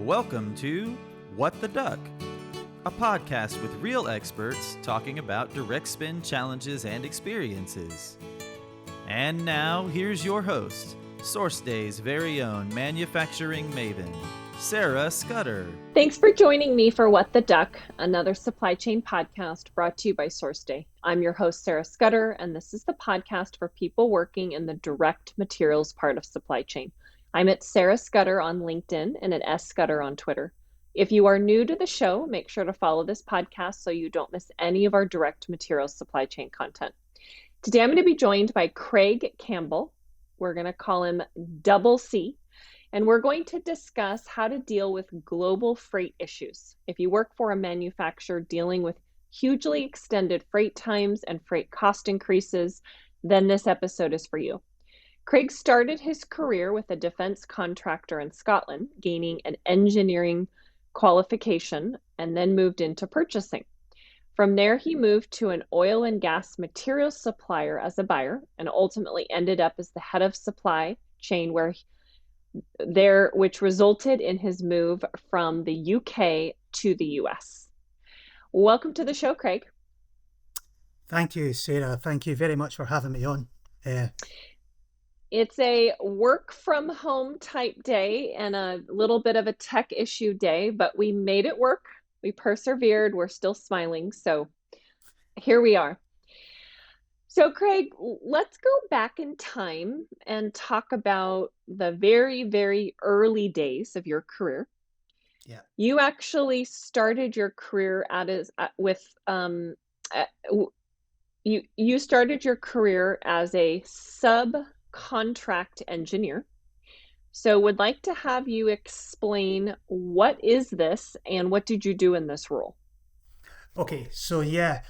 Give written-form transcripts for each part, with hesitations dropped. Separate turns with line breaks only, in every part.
Welcome to What the Duck, a podcast with real experts talking about direct spin challenges and experiences. And now, here's your host, SourceDay's very own manufacturing maven, Sarah Scudder.
Thanks for joining me for What the Duck, another supply chain podcast brought to you by SourceDay. I'm your host, Sarah Scudder, and this is the podcast for people working in the direct materials part of supply chain. I'm at Sarah Scudder on LinkedIn and at S Scudder on Twitter. If you are new to the show, make sure to follow this podcast so you don't miss any of our direct materials supply chain content. Today, I'm going to be joined by Craig Campbell. We're going to call him Double C. And we're going to discuss how to deal with global freight issues. If you work for a manufacturer dealing with hugely extended freight times and freight cost increases, then this episode is for you. Craig started his career with a defense contractor in Scotland, gaining an engineering qualification, and then moved into purchasing. From there, he moved to an oil and gas materials supplier as a buyer, and ultimately ended up as the head of supply chain which resulted in his move from the UK to the US. Welcome to the show, Craig.
Thank you, Sarah. Thank you very much for having me on.
It's a work from home type day and a little bit of a tech issue day, but we made it work. We persevered. We're still smiling. So here we are. So Craig, let's go back in time and talk about the very, very early days of your career.
Yeah.
You actually started your career you started your career as a subcontract engineer. So would like to have you explain what is this and what did you do in this role?
Okay, so yeah,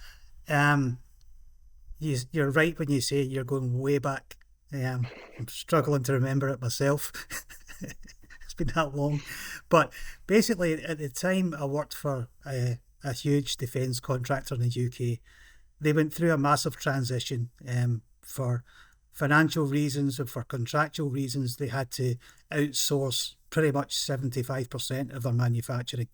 you're right when you say you're going way back. I'm struggling to remember it myself. It's been that long. But basically, at the time I worked for a huge defence contractor in the UK. They went through a massive transition for financial reasons and for contractual reasons. They had to outsource pretty much 75% of their manufacturing.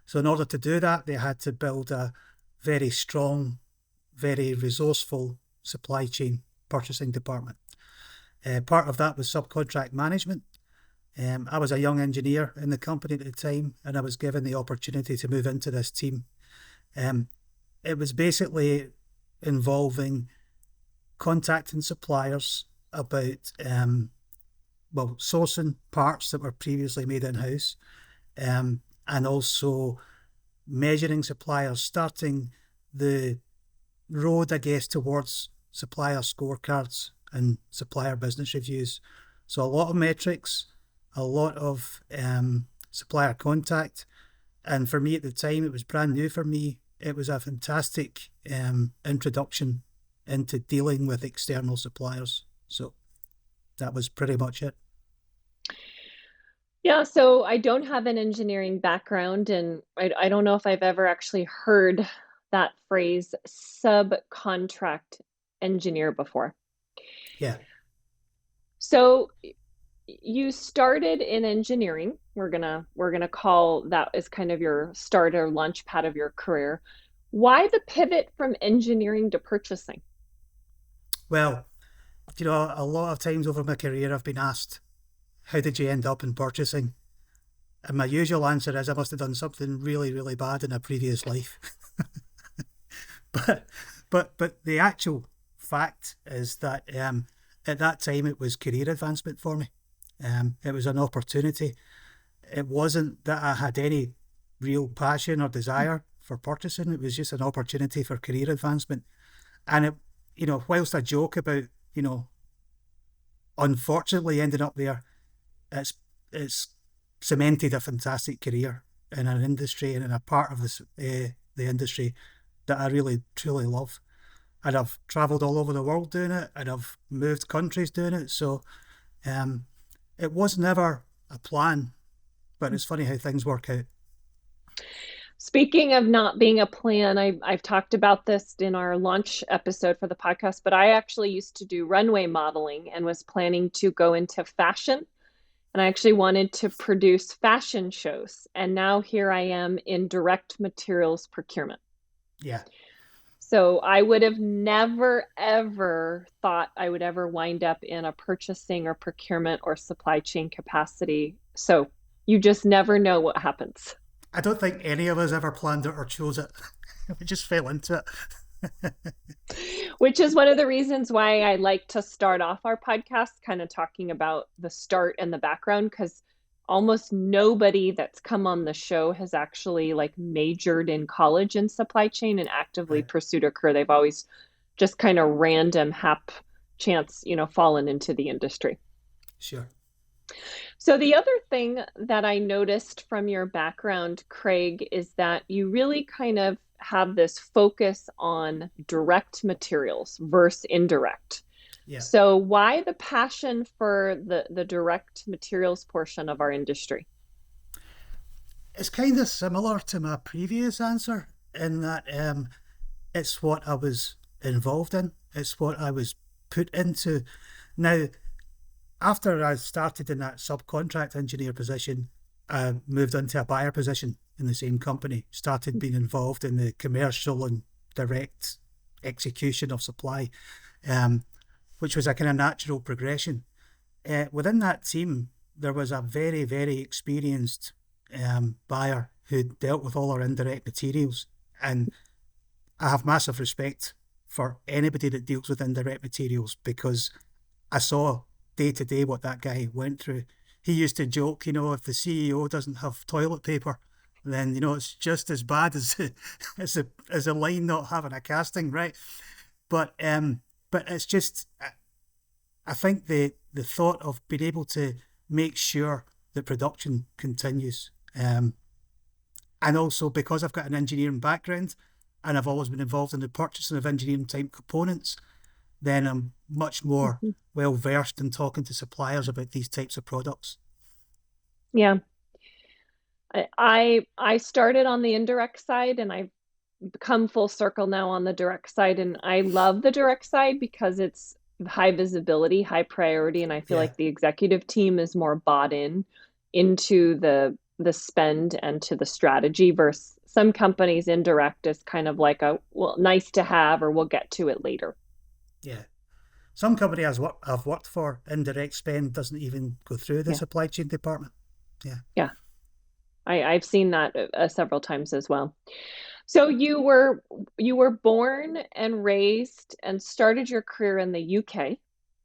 So in order to do that, they had to build a very strong, very resourceful supply chain purchasing department. Part of that was subcontract management. I was a young engineer in the company at the time, and I was given the opportunity to move into this team. It was basically involving contacting suppliers about sourcing parts that were previously made in-house, and also measuring suppliers, starting the road, I guess, towards supplier scorecards and supplier business reviews. So a lot of metrics, a lot of supplier contact. And for me at the time, it was brand new for me. It was a fantastic introduction into dealing with external suppliers. So that was pretty much it.
Yeah, so I don't have an engineering background, and I don't know if I've ever actually heard that phrase subcontract engineer before.
Yeah.
So you started in engineering. We're gonna call that as kind of your start or launchpad of your career. Why the pivot from engineering to purchasing?
Well, a lot of times over my career, I've been asked, how did you end up in purchasing? And my usual answer is I must have done something really, really bad in a previous life. But the actual fact is that at that time it was career advancement for me. It was an opportunity. It wasn't that I had any real passion or desire for purchasing. It was just an opportunity for career advancement. And it, whilst I joke about, unfortunately ending up there, it's cemented a fantastic career in an industry and in a part of the industry that I really, truly love. And I've travelled all over the world doing it, and I've moved countries doing it. So it was never a plan, but it's funny how things work out.
Speaking of not being a plan, I've talked about this in our launch episode for the podcast, but I actually used to do runway modeling and was planning to go into fashion and I actually wanted to produce fashion shows. And now here I am in direct materials procurement.
Yeah.
So I would have never, ever thought I would ever wind up in a purchasing or procurement or supply chain capacity. So you just never know what happens.
I don't think any of us ever planned it or chose it. We just fell into it.
Which is one of the reasons why I like to start off our podcast kind of talking about the start and the background, because almost nobody that's come on the show has actually like majored in college in supply chain and actively
Right.
pursued a career. They've always just kind of random hap chance, fallen into the industry.
Sure.
So the other thing that I noticed from your background, Craig, is that you really kind of have this focus on direct materials versus indirect.
Yeah.
So why the passion for the direct materials portion of our industry?
It's kind of similar to my previous answer in that it's what I was involved in. It's what I was put into. Now, after I started in that subcontract engineer position, I moved into a buyer position in the same company, started being involved in the commercial and direct execution of supply, which was a kind of natural progression. Within that team, there was a very, very experienced buyer who dealt with all our indirect materials. And I have massive respect for anybody that deals with indirect materials because I saw day to day what that guy went through. He used to joke, if the CEO doesn't have toilet paper, then it's just as bad as as a line not having a casting, right? But it's just, I think the thought of being able to make sure that production continues, and also because I've got an engineering background and I've always been involved in the purchasing of engineering type components, then I'm much more well versed in talking to suppliers about these types of products.
Yeah. I started on the indirect side and I've come full circle now on the direct side. And I love the direct side because it's high visibility, high priority. And I feel
Yeah.
like the executive team is more bought into the spend and to the strategy versus some companies indirect is kind of like nice to have, or we'll get to it later.
Yeah. Some company I've worked for, indirect spend doesn't even go through the supply chain department. Yeah.
Yeah. I've seen that several times as well. So you were born and raised and started your career in the UK,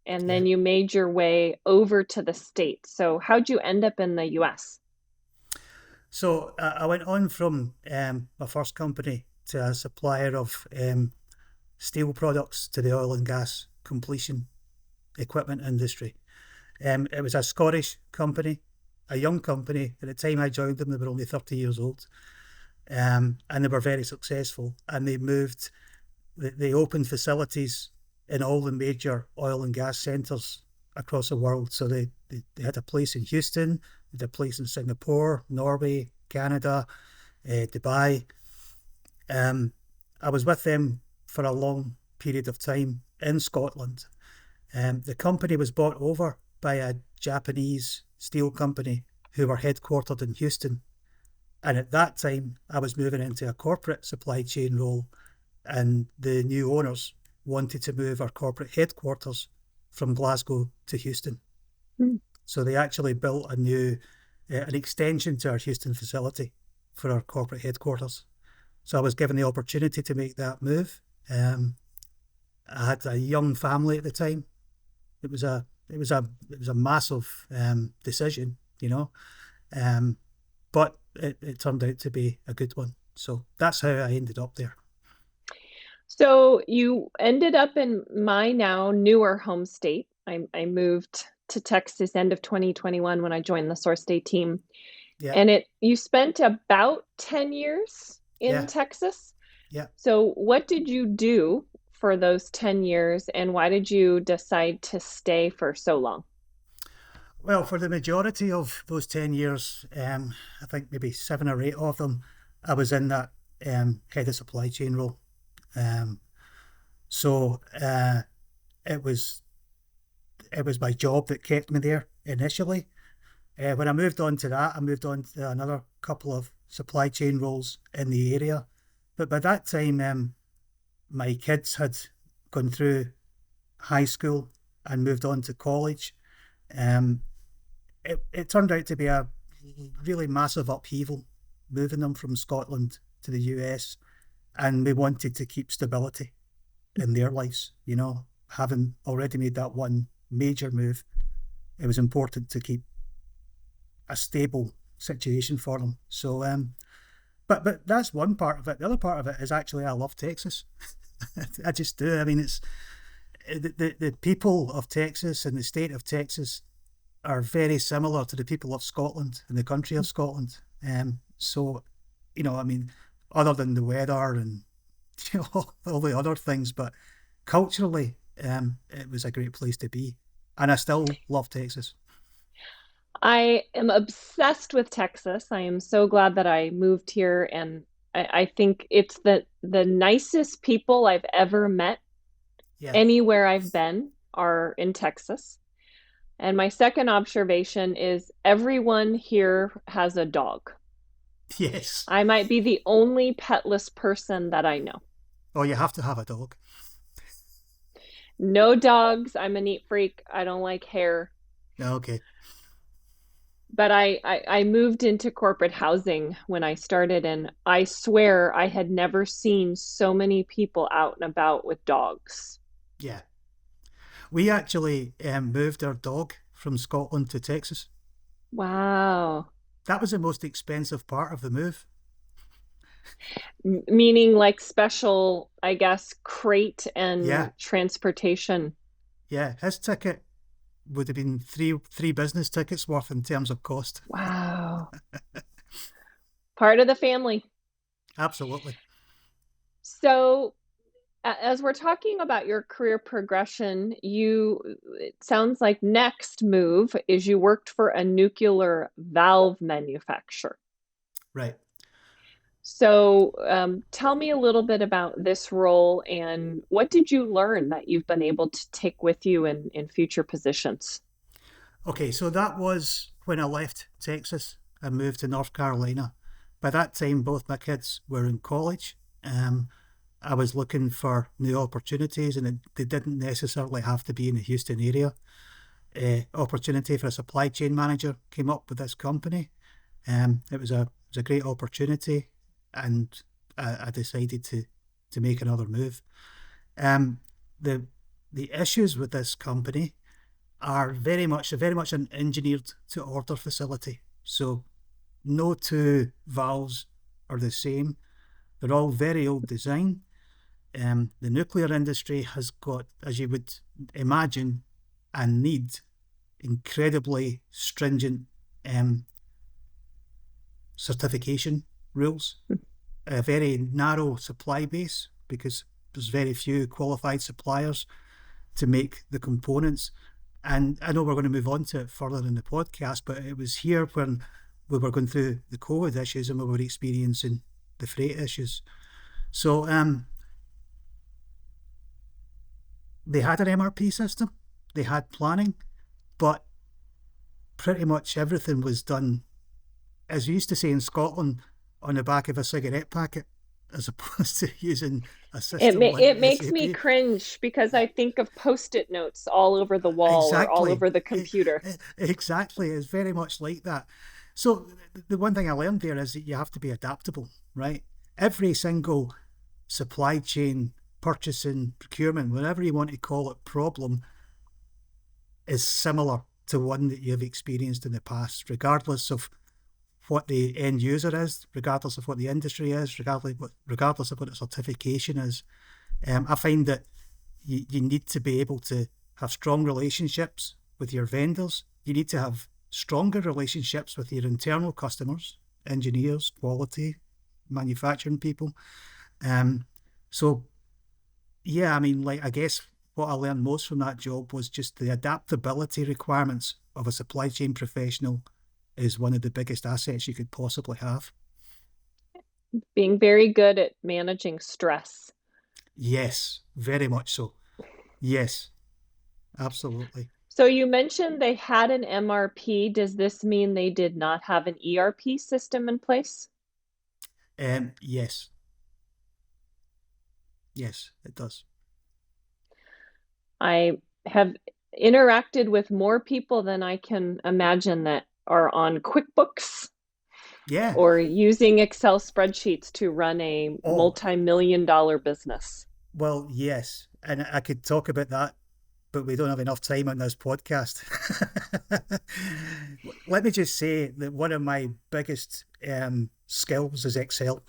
and then you made your way over to the States. So how'd you end up in the US?
So I went on from my first company to a supplier of steel products to the oil and gas completion equipment industry. It was a Scottish company, a young company. At the time I joined them, they were only 30 years old. And they were very successful. And they opened facilities in all the major oil and gas centres across the world. So they had a place in Houston, they had a place in Singapore, Norway, Canada, Dubai. I was with them for a long period of time in Scotland. The company was bought over by a Japanese steel company who were headquartered in Houston. And at that time, I was moving into a corporate supply chain role, and the new owners wanted to move our corporate headquarters from Glasgow to Houston. So they actually built an extension to our Houston facility for our corporate headquarters. So I was given the opportunity to make that move. I had a young family at the time. It was a massive decision, but it turned out to be a good one. So that's how I ended up there.
So you ended up in my now newer home state. I moved to Texas end of 2021 when I joined the SourceDay team.
Yeah.
And you spent about 10 years in Texas.
Yeah.
So what did you do for those 10 years, and why did you decide to stay for so long?
Well, for the majority of those 10 years, I think maybe 7 or 8 of them, I was in that head of supply chain role. So it was my job that kept me there initially. When I moved on to that, I moved on to another couple of supply chain roles in the area. But by that time, my kids had gone through high school and moved on to college. Um, it turned out to be a really massive upheaval, moving them from Scotland to the US, and we wanted to keep stability in their lives. Having already made that one major move, it was important to keep a stable situation for them. So, but that's one part of it. The other part of it is actually I love Texas. I just do. I mean, it's the people of Texas and the state of Texas are very similar to the people of Scotland and the country of Scotland. So, I mean, other than the weather and all the other things, but culturally, it was a great place to be, and I still love Texas.
I am obsessed with Texas. I am so glad that I moved here, and I think it's the nicest people I've ever met
Yeah.
anywhere I've been are in Texas. And my second observation is everyone here has a dog.
Yes.
I might be the only petless person that I know.
Oh, you have to have a dog.
No dogs. I'm a neat freak. I don't like hair.
Okay.
But I moved into corporate housing when I started, and I swear I had never seen so many people out and about with dogs.
Yeah. We actually moved our dog from Scotland to Texas.
Wow.
That was the most expensive part of the move.
Meaning like special, I guess, crate and
Yeah.
transportation.
Yeah. His ticket would have been three business tickets worth in terms of cost.
Wow. Part of the family.
Absolutely.
So, as we're talking about your career progression, it sounds like next move is you worked for a nuclear valve manufacturer.
Right.
So, tell me a little bit about this role and what did you learn that you've been able to take with you in future positions?
Okay, so that was when I left Texas and moved to North Carolina. By that time, both my kids were in college. I was looking for new opportunities, and they didn't necessarily have to be in the Houston area. Opportunity for a supply chain manager came up with this company. It was a great opportunity, and I decided to make another move. The the issues with this company are very much an engineered to order facility. So no two valves are the same. They're all very old design. The nuclear industry has got, as you would imagine and need, incredibly stringent certification rules, a very narrow supply base because there's very few qualified suppliers to make the components. And I know we're going to move on to it further in the podcast, but it was here when we were going through the COVID issues and we were experiencing the freight issues. So they had an MRP system, they had planning, but pretty much everything was done, as we used to say in Scotland, on the back of a cigarette packet, as opposed to using a system like
It makes
SAP.
me cringe because I think of Post-it notes all over the wall or all over the computer.
Exactly. It's very much like that. So the one thing I learned there is that you have to be adaptable, right? Every single supply chain, purchasing, procurement, whatever you want to call it, problem is similar to one that you've experienced in the past, regardless of what the end user is, regardless of what the industry is, regardless of what its certification is. I find that you need to be able to have strong relationships with your vendors. You need to have stronger relationships with your internal customers, engineers, quality, manufacturing people. So, yeah, I mean, I guess what I learned most from that job was just the adaptability requirements of a supply chain professional is one of the biggest assets you could possibly have.
Being very good at managing stress.
Yes, very much so. Yes, absolutely.
So you mentioned they had an MRP. Does this mean they did not have an ERP system in place?
Yes. Yes, it does.
I have interacted with more people than I can imagine that are on QuickBooks
Yeah.
or using Excel spreadsheets to run a
Oh,
multi-million-dollar business.
well, yes. And I could talk about that, but we don't have enough time on this podcast. Let me just say that one of my biggest skills is Excel.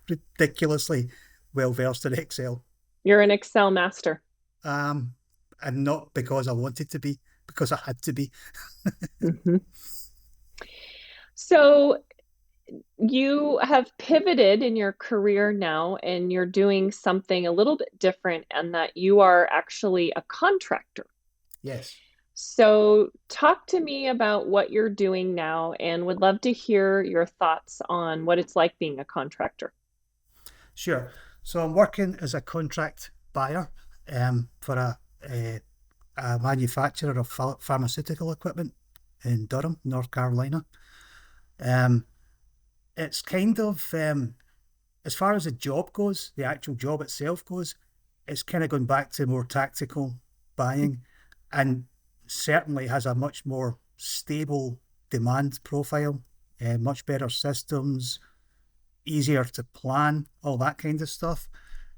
Ridiculously well versed in Excel.
You're an Excel master.
Um, and not because I wanted to be, because I had to be.
Mm-hmm. So you have pivoted in your career now and you're doing something a little bit different, and that you are actually a contractor.
Yes.
So talk to me about what you're doing now, and would love to hear your thoughts on what it's like being a contractor.
Sure. So I'm working as a contract buyer for a manufacturer of pharmaceutical equipment in Durham, North Carolina. Um, it's kind of, as far as the job goes, the actual job itself goes, it's kind of going back to more tactical buying, and certainly has a much more stable demand profile, much better systems, easier to plan, all that kind of stuff.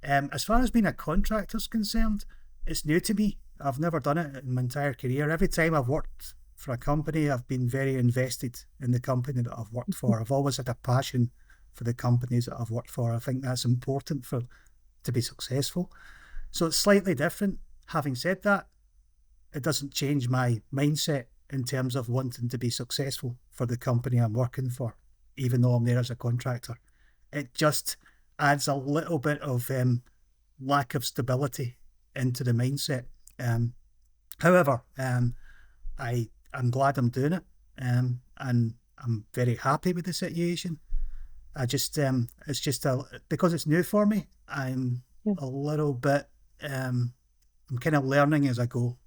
As far as being a contractor is concerned, it's new to me. I've never done it in my entire career. Every time I've worked for a company, I've been very invested in the company that I've worked for. I've always had a passion for the companies that I've worked for. I think that's important for to be successful. So it's slightly different. Having said that, it doesn't change my mindset in terms of wanting to be successful for the company I'm working for, even though I'm there as a contractor. It just adds a little bit of lack of stability into the mindset. However, I'm glad I'm doing it, and I'm very happy with the situation. I just it's just because it's new for me. I'm a little bit I'm kind of learning as I go.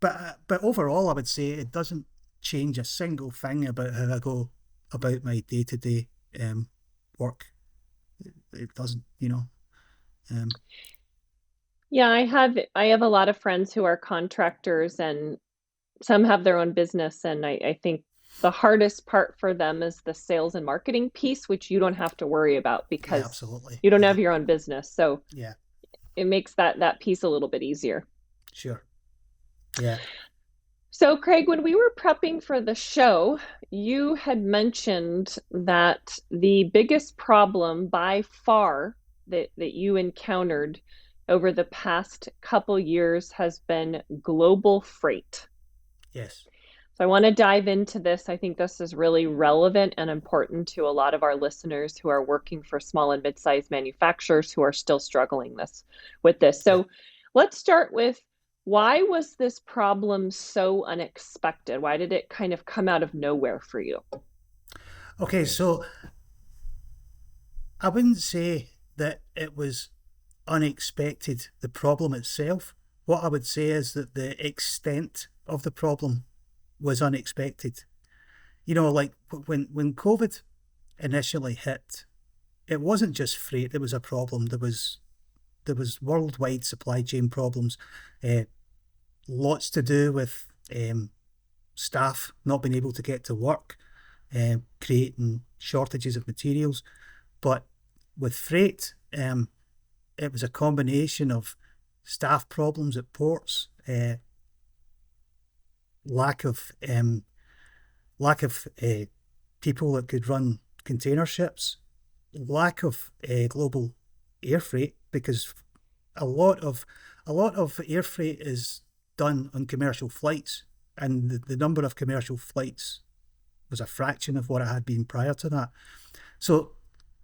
But overall, I would say it doesn't change a single thing about how I go about my day-to-day work. It doesn't, you know.
Yeah, I have a lot of friends who are contractors, and some have their own business, and I think the hardest part for them is the sales and marketing piece, which you don't have to worry about
Yeah,
because
absolutely.
you don't
Yeah,
have your own business. So
yeah,
it makes that piece a little bit easier.
sure. Yeah,
So, Craig, when we were prepping for the show, you had mentioned that the biggest problem by far that you encountered over the past couple years has been global freight.
yes,
So I want to dive into this. I think this is really relevant and important to a lot of our listeners who are working for small and mid-sized manufacturers who are still struggling with this.
yeah.
So let's start with, why was this problem so unexpected? Why did it kind of come out of nowhere for you?
Okay, so I wouldn't say that it was unexpected, the problem itself. What I would say is that the extent of the problem was unexpected. You know, like when COVID initially hit, it wasn't just freight that was a problem. There was worldwide supply chain problems, uh, lots to do with staff not being able to get to work, creating shortages of materials. But with freight, it was a combination of staff problems at ports, lack of people that could run container ships, lack of global air freight, because a lot of air freight is done on commercial flights, and the number of commercial flights was a fraction of what it had been prior to that. So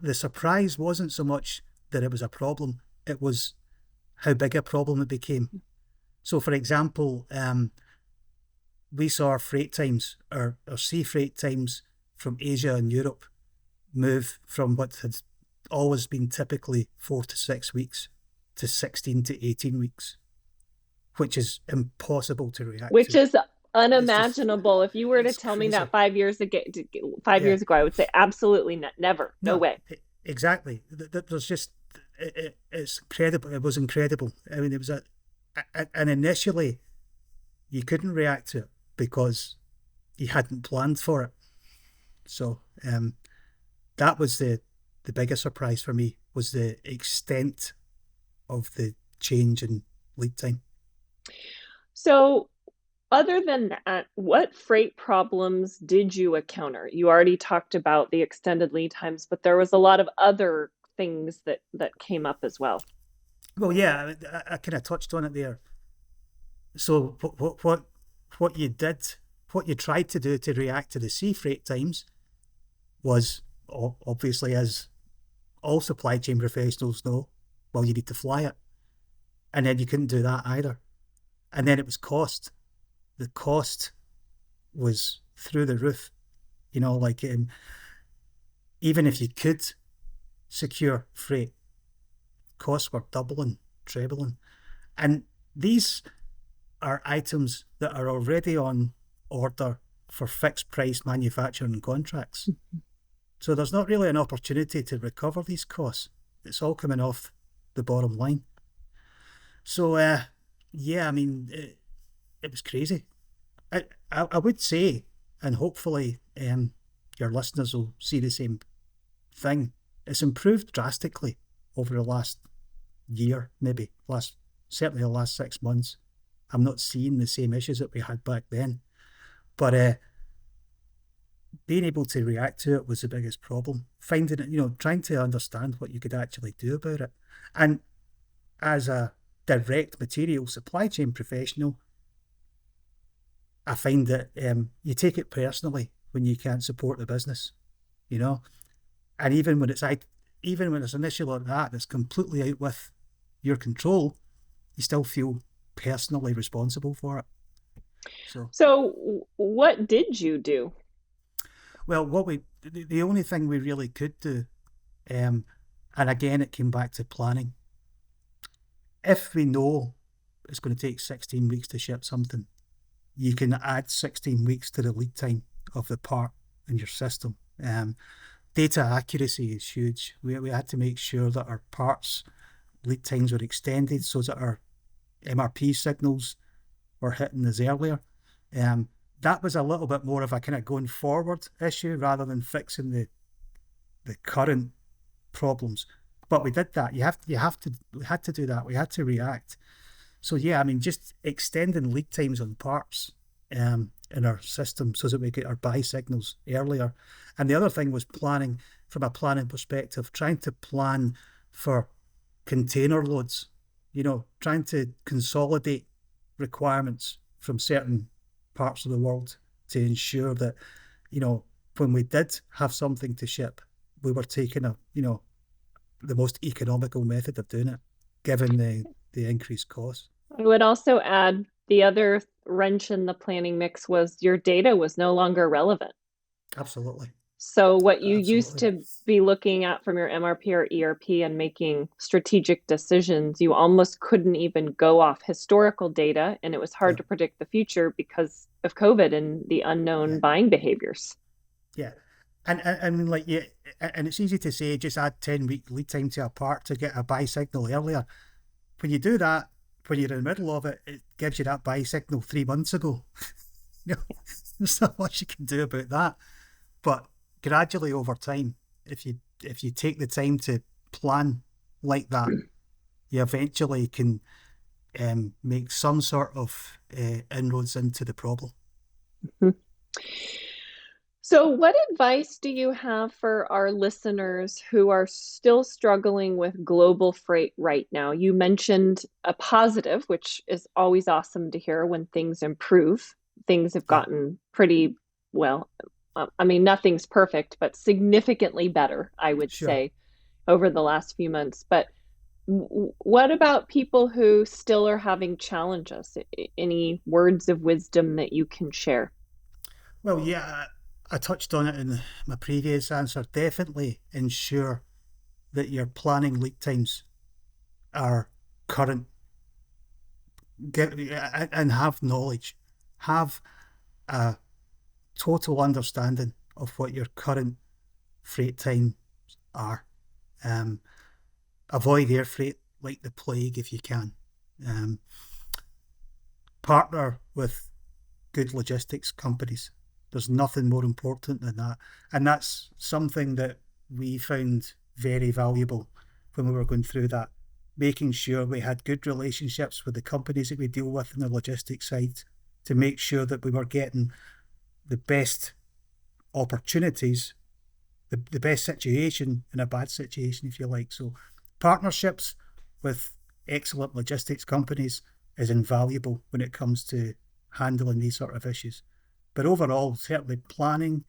the surprise wasn't so much that it was a problem, it was how big a problem it became. So, for example, we saw our freight times, our sea freight times from Asia and Europe move from what had always been typically 4 to 6 weeks to 16 to 18 weeks. which is impossible to react
Which
to.
is
It's just,
unimaginable. If you were to
it's
tell me
crazy.
that 5 years ago,
Yeah.
I would say absolutely never, no
No,
way.
exactly. There's just, it's incredible. It was incredible. I mean, it was and initially you couldn't react to it because you hadn't planned for it. So that was the biggest surprise for me, was the extent of the change in lead time.
So other than that, what freight problems did you encounter? You already talked about the extended lead times, but there was a lot of other things that came up as well.
Well, yeah, I kind of touched on it there. So what you did, what you tried to do to react to the sea freight times was, obviously, as all supply chain professionals know, well, you need to fly it. And then you couldn't do that either. And then it was cost. The cost was through the roof. Like even if you could secure freight, costs were doubling, trebling. And these are items that are already on order for fixed price manufacturing contracts. So there's not really an opportunity to recover these costs. It's all coming off the bottom line. So, yeah, I mean, it was crazy. I would say, and hopefully your listeners will see the same thing, it's improved drastically over the last year, maybe, certainly the last 6 months. I'm not seeing the same issues that we had back then. But being able to react to it was the biggest problem. Finding it, trying to understand what you could actually do about it. And as a direct material supply chain professional, I find that you take it personally when you can't support the business, and even when it's an issue like that that's completely out with your control, you still feel personally responsible for it.
So what did you do?
Well, the only thing we really could do, and again it came back to planning. If we know it's going to take 16 weeks to ship something, you can add 16 weeks to the lead time of the part in your system. Data accuracy is huge. We had to make sure that our parts lead times were extended so that our MRP signals were hitting us earlier. That was a little bit more of a kind of going forward issue rather than fixing the current problems. But we did that. We had to do that. We had to react. So yeah, I mean, just extending lead times on parts in our system so that we get our buy signals earlier. And the other thing was planning, from a planning perspective, trying to plan for container loads, trying to consolidate requirements from certain parts of the world to ensure that, when we did have something to ship, we were taking the most economical method of doing it, given the increased cost.
I would also add the other wrench in the planning mix was your data was no longer relevant.
Absolutely.
So what you used to be looking at from your MRP or ERP and making strategic decisions, you almost couldn't even go off historical data, and it was hard to predict the future because of COVID and the unknown buying behaviors.
Yeah. And and it's easy to say just add 10-week lead time to a part to get a buy signal earlier. When you do that, when you're in the middle of it, it gives you that buy signal 3 months ago. There's not much you can do about that. But gradually over time, if you take the time to plan like that, you eventually can make some sort of inroads into the problem.
Mm-hmm. So what advice do you have for our listeners who are still struggling with global freight right now? You mentioned a positive, which is always awesome to hear when things improve. Things have gotten pretty well. I mean, nothing's perfect, but significantly better, I would say, over the last few months. But what about people who still are having challenges? Any words of wisdom that you can share?
Well, yeah, I touched on it in my previous answer. Definitely ensure that your planning lead times are current. get and have knowledge, have a total understanding of what your current freight times are. Um, Avoid air freight like the plague if you can. Um, Partner with good logistics companies. There's nothing more important than that. And that's something that we found very valuable when we were going through that, making sure we had good relationships with the companies that we deal with in the logistics side to make sure that we were getting the best opportunities, the best situation in a bad situation, if you like. So partnerships with excellent logistics companies is invaluable when it comes to handling these sort of issues. But overall, certainly planning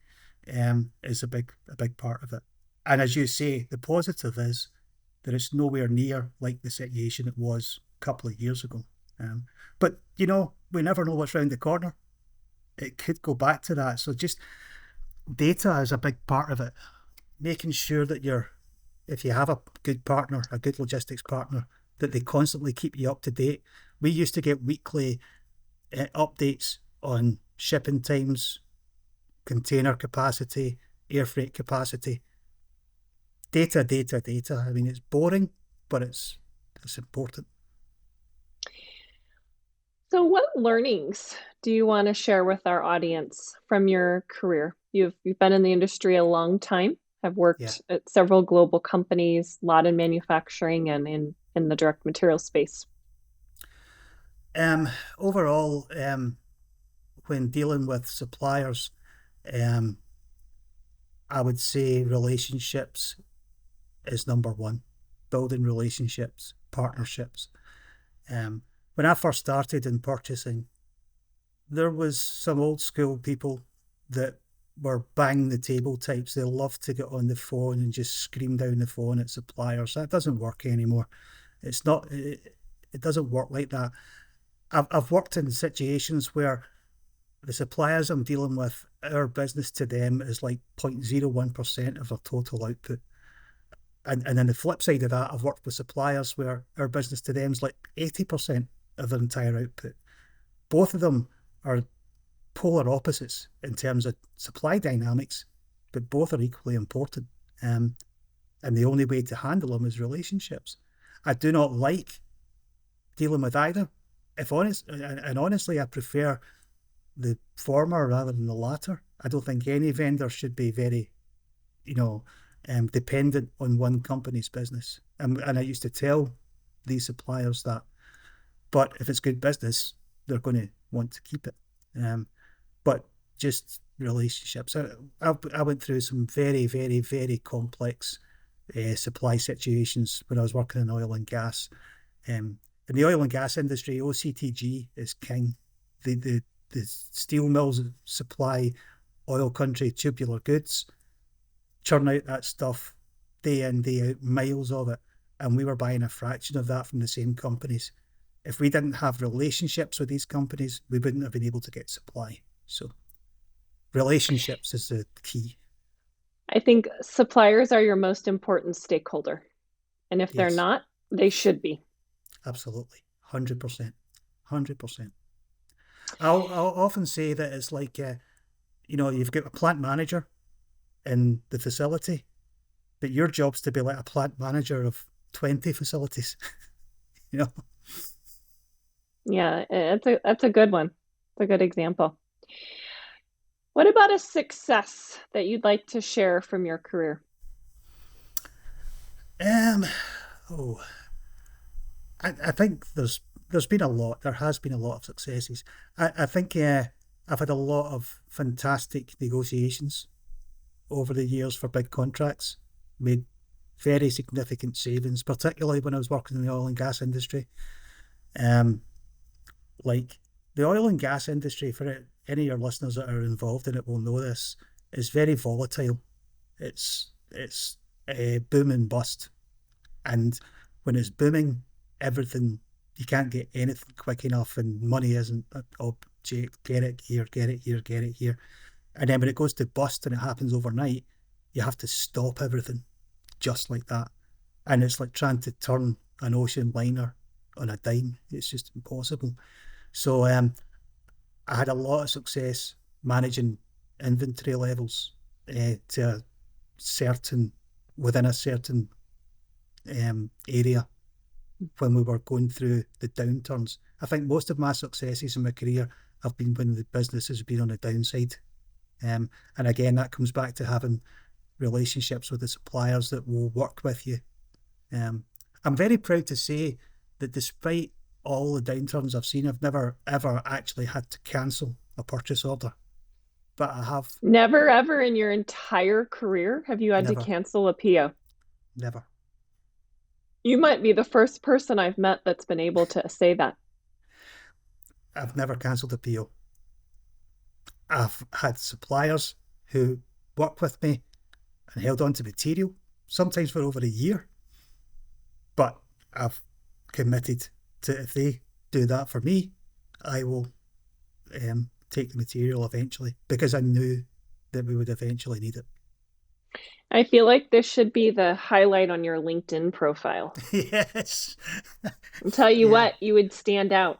is a big part of it. And as you say, the positive is that it's nowhere near like the situation it was a couple of years ago. But we never know what's around the corner. It could go back to that. So just data is a big part of it. Making sure that if you have a good partner, a good logistics partner, that they constantly keep you up to date. We used to get weekly updates on shipping times, container capacity, air freight capacity. Data. I mean, it's boring, but it's important.
So, what learnings do you want to share with our audience from your career? You've been in the industry a long time, have worked at several global companies, a lot in manufacturing and in the direct material space.
Overall, when dealing with suppliers, I would say relationships is number one. Building relationships, partnerships. When I first started in purchasing, there was some old school people that were bang the table types. They loved to get on the phone and just scream down the phone at suppliers. That doesn't work anymore. It's not. It doesn't work like that. I've worked in situations where the suppliers I'm dealing with, our business to them is like 0.01% of their total output. And then the flip side of that, I've worked with suppliers where our business to them is like 80% of their entire output. Both of them are polar opposites in terms of supply dynamics, but both are equally important. And the only way to handle them is relationships. I do not like dealing with either. Honestly, I prefer the former rather than the latter. I don't think any vendor should be very, dependent on one company's business. And I used to tell these suppliers that. But if it's good business, they're going to want to keep it. But just relationships. I went through some very, very, very complex supply situations when I was working in oil and gas. In the oil and gas industry, OCTG is king. The steel mills that supply oil country tubular goods churn out that stuff day in, day out, miles of it. And we were buying a fraction of that from the same companies. If we didn't have relationships with these companies, we wouldn't have been able to get supply. So relationships is the key.
I think suppliers are your most important stakeholder. And if they're not, they should be.
Absolutely. 100%. 100%. I'll often say that it's like, you've got a plant manager in the facility, but your job's to be like a plant manager of 20 facilities.
Yeah, that's a good one. It's a good example. What about a success that you'd like to share from your career?
I think there's been a lot. There has been a lot of successes. I think I've had a lot of fantastic negotiations over the years for big contracts. Made very significant savings, particularly when I was working in the oil and gas industry. Like the oil and gas industry, for any of your listeners that are involved in it will know this, is very volatile. It's boom and bust. And when it's booming, everything, you can't get anything quick enough, and money isn't an object. Get it here, get it here, get it here. And then when it goes to bust and it happens overnight, you have to stop everything just like that. And it's like trying to turn an ocean liner on a dime. It's just impossible. So I had a lot of success managing inventory levels to a certain within a certain area when we were going through the downturns. I think most of my successes in my career have been when the business has been on the downside. And again, that comes back to having relationships with the suppliers that will work with you. I'm very proud to say that despite all the downturns I've seen, I've never ever actually had to cancel a purchase order. But I have.
Never ever in your entire career have you had to cancel a PO?
Never.
You might be the first person I've met that's been able to say that.
I've never cancelled a PO. I've had suppliers who worked with me and held on to material, sometimes for over a year. But I've committed to, if they do that for me, I will take the material eventually, because I knew that we would eventually need it.
I feel like this should be the highlight on your LinkedIn profile.
Yes.
I'll tell you what, you would stand out.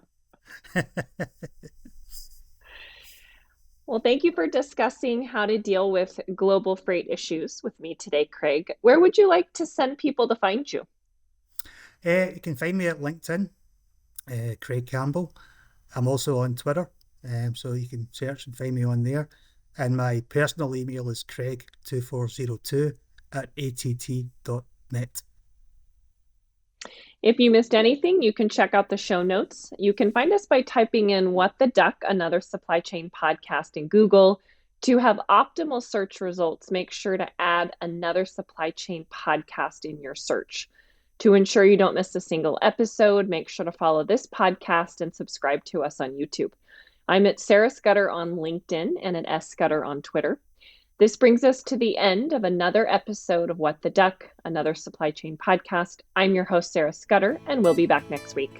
Well, thank you for discussing how to deal with global freight issues with me today, Craig. Where would you like to send people to find you?
You can find me at LinkedIn, Craig Campbell. I'm also on Twitter, so you can search and find me on there. And my personal email is craig2402@att.net.
If you missed anything, you can check out the show notes. You can find us by typing in What the Duck, another supply chain podcast in Google. To have optimal search results, make sure to add another supply chain podcast in your search. To ensure you don't miss a single episode, make sure to follow this podcast and subscribe to us on YouTube. I'm at Sarah Scudder on LinkedIn and at S Scudder on Twitter. This brings us to the end of another episode of What the Duck, another supply chain podcast. I'm your host, Sarah Scudder, and we'll be back next week.